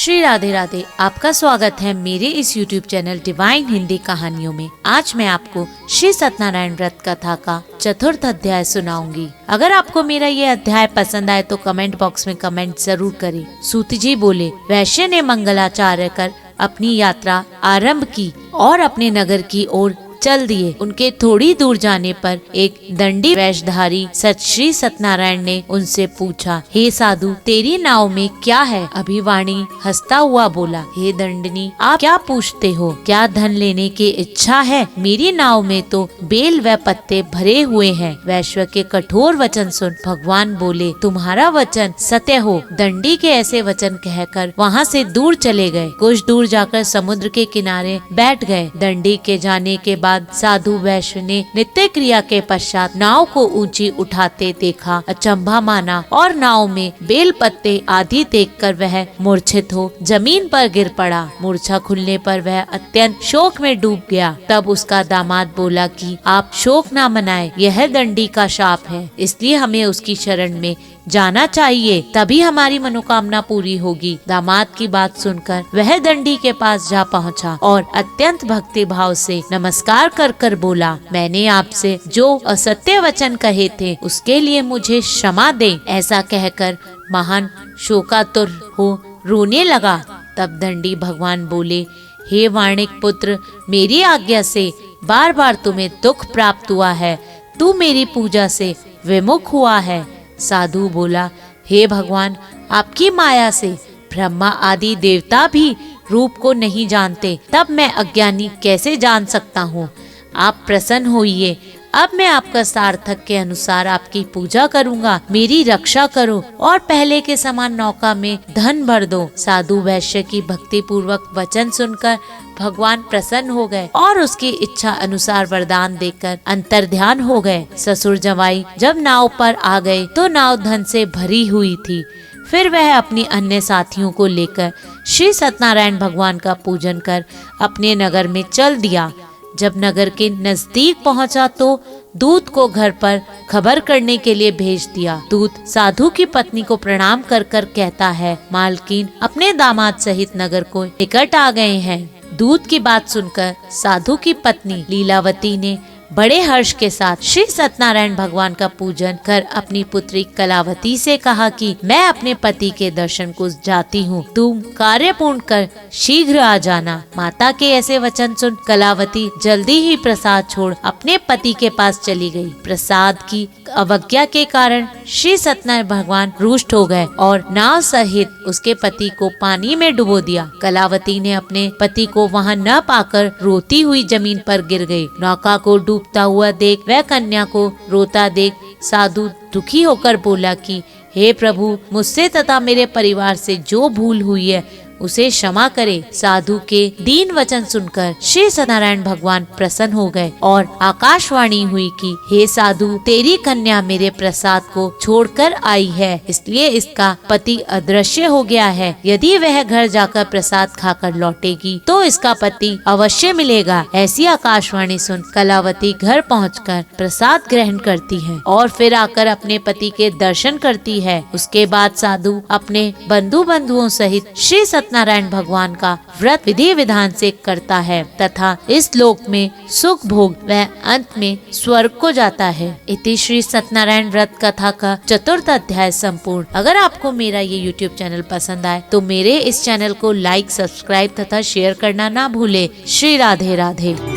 श्री राधे राधे। आपका स्वागत है मेरे इस YouTube चैनल डिवाइन हिंदी कहानियों में। आज मैं आपको श्री सत्यनारायण व्रत कथा का चतुर्थ अध्याय सुनाऊंगी। अगर आपको मेरा ये अध्याय पसंद आए तो कमेंट बॉक्स में कमेंट जरूर करें। सूत जी बोले, वैश्य ने मंगलाचार्य कर अपनी यात्रा आरंभ की और अपने नगर की ओर चल दिए। उनके थोड़ी दूर जाने पर एक दंडी वेशधारी सत श्री सत्यनारायण ने उनसे पूछा, हे साधु, तेरी नाव में क्या है? अभिवाणी हंसता हुआ बोला, हे दंडनी, आप क्या पूछते हो? क्या धन लेने की इच्छा है? मेरी नाव में तो बेल व पत्ते भरे हुए हैं। वैश्य के कठोर वचन सुन भगवान बोले, तुम्हारा वचन सत्य हो। दंडी के ऐसे वचन कहकर वहाँ से दूर चले गए। कुछ दूर जाकर समुद्र के किनारे बैठ गए। दंडी के जाने के बाद साधु वैश्य ने नित्य क्रिया के पश्चात नाव को ऊंची उठाते देखा, अचंभा माना और नाव में बेल पत्ते आदि देखकर वह मूर्छित हो जमीन पर गिर पड़ा। मूर्छा खुलने पर वह अत्यंत शोक में डूब गया। तब उसका दामाद बोला कि आप शोक न मनाएं, यह दंडी का शाप है, इसलिए हमें उसकी शरण में जाना चाहिए, तभी हमारी मनोकामना पूरी होगी। दामाद की बात सुनकर वह दंडी के पास जा पहुंचा और अत्यंत भक्ति भाव से नमस्कार कर कर बोला, मैंने आपसे जो असत्य वचन कहे थे उसके लिए मुझे क्षमा दें। ऐसा कहकर महान शोकातुर हो रोने लगा। तब दंडी भगवान बोले, हे वाणिक पुत्र, मेरी आज्ञा से बार बार तुम्हें दुख प्राप्त हुआ है, तू मेरी पूजा से विमुख हुआ है। साधु बोला, हे भगवान, आपकी माया से ब्रह्मा आदि देवता भी रूप को नहीं जानते, तब मैं अज्ञानी कैसे जान सकता हूँ? आप प्रसन्न होइए, अब मैं आपका सार्थक के अनुसार आपकी पूजा करूँगा। मेरी रक्षा करो और पहले के समान नौका में धन भर दो। साधु वैश्य की भक्ति पूर्वक वचन सुनकर भगवान प्रसन्न हो गए और उसकी इच्छा अनुसार वरदान देकर अंतर्ध्यान हो गए। ससुर जवाई जब नाव पर आ गए तो नाव धन से भरी हुई थी। फिर वह अपनी अन्य साथियों को लेकर श्री सत्यनारायण भगवान का पूजन कर अपने नगर में चल दिया। जब नगर के नजदीक पहुंचा तो दूत को घर पर खबर करने के लिए भेज दिया। दूत साधु की पत्नी को प्रणाम कर कर कहता है, मालकिन अपने दामाद सहित नगर को निकट आ गए हैं। दूत की बात सुनकर साधु की पत्नी लीलावती ने बड़े हर्ष के साथ श्री सत्यनारायण भगवान का पूजन कर अपनी पुत्री कलावती से कहा कि मैं अपने पति के दर्शन को जाती हूँ, तुम कार्य पूर्ण कर शीघ्र आ जाना। माता के ऐसे वचन सुन कलावती जल्दी ही प्रसाद छोड़ अपने पति के पास चली गई। प्रसाद की अवज्ञा के कारण श्री सत्यनारायण भगवान रुष्ट हो गए और नाव सहित उसके पति को पानी में डुबो दिया। कलावती ने अपने पति को वहाँ न पाकर रोती हुई जमीन पर गिर गई। नौका को डूबता हुआ देख वह कन्या को रोता देख साधु दुखी होकर बोला कि हे प्रभु, मुझसे तथा मेरे परिवार से जो भूल हुई है उसे क्षमा करे। साधु के दीन वचन सुनकर श्री सत्यनारायण भगवान प्रसन्न हो गए और आकाशवाणी हुई कि हे साधु, तेरी कन्या मेरे प्रसाद को छोड़कर आई है, इसलिए इसका पति अदृश्य हो गया है। यदि वह घर जाकर प्रसाद खाकर लौटेगी तो इसका पति अवश्य मिलेगा। ऐसी आकाशवाणी सुन कलावती घर पहुंचकर प्रसाद ग्रहण करती है और फिर आकर अपने पति के दर्शन करती है। उसके बाद साधु अपने बंधुओं सहित श्री सत्यनारायण भगवान का व्रत विधि विधान से करता है तथा इस लोक में सुख भोग व अंत में स्वर्ग को जाता है। इति श्री सत्यनारायण व्रत कथा का चतुर्थ अध्याय संपूर्ण। अगर आपको मेरा ये YouTube चैनल पसंद आए तो मेरे इस चैनल को लाइक, सब्सक्राइब तथा शेयर करना ना भूले। श्री राधे राधे।